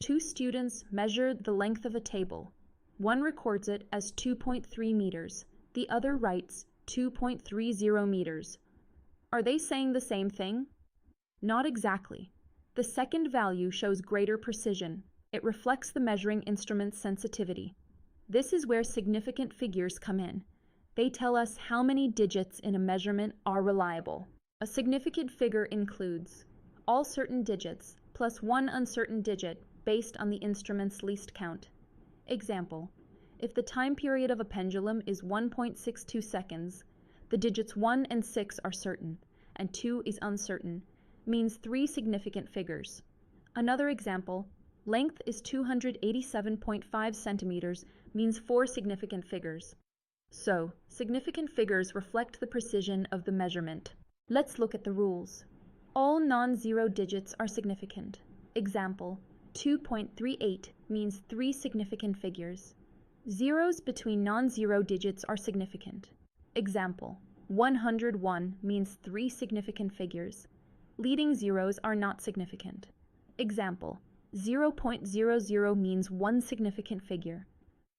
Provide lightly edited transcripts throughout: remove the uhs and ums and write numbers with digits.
Two students measure the length of a table. One records it as 2.3 meters. The other writes 2.30 meters. Are they saying the same thing? Not exactly. The second value shows greater precision. It reflects the measuring instrument's sensitivity. This is where significant figures come in. They tell us how many digits in a measurement are reliable. A significant figure includes all certain digits plus one uncertain digit based on the instrument's least count. Example, if the time period of a pendulum is 1.62 seconds, the digits 1 and 6 are certain, and 2 is uncertain, means 3 significant figures. Another example, length is 287.5 centimeters, means 4 significant figures. So, significant figures reflect the precision of the measurement. Let's look at the rules. All non-zero digits are significant. Example, 2.38 means 3 significant figures. Zeros between non-zero digits are significant. Example, 101 means 3 significant figures. Leading zeros are not significant. Example, 0.00 means 1 significant figure.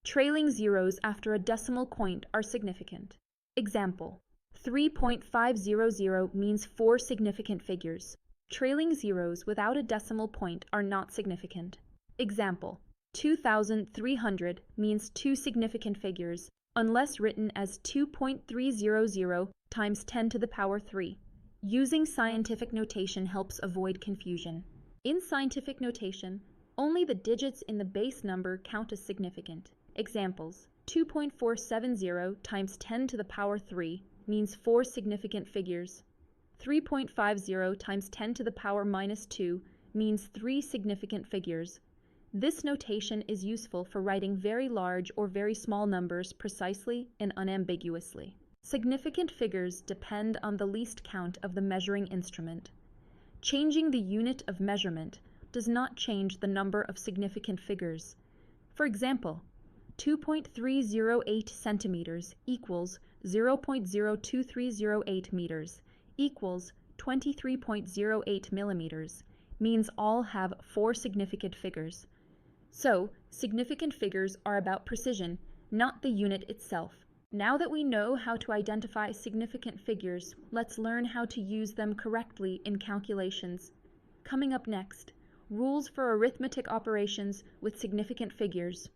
Trailing zeros after a decimal point are significant. Example, 3.500 means 4 significant figures. Trailing zeros without a decimal point are not significant. Example, 2,300 means 2 significant figures, unless written as 2.300 times 10 to the power 3. Using scientific notation helps avoid confusion. In scientific notation, only the digits in the base number count as significant. Examples, 2.470 times 10 to the power 3 means 4 significant figures. 3.50 times 10 to the power minus 2 means 3 significant figures. This notation is useful for writing very large or very small numbers precisely and unambiguously. Significant figures depend on the least count of the measuring instrument. Changing the unit of measurement does not change the number of significant figures. For example, 2.308 centimeters equals 0.02308 meters equals 23.08 millimeters means all have 4 significant figures. So, significant figures are about precision, not the unit itself. Now that we know how to identify significant figures, let's learn how to use them correctly in calculations. Coming up next, rules for arithmetic operations with significant figures.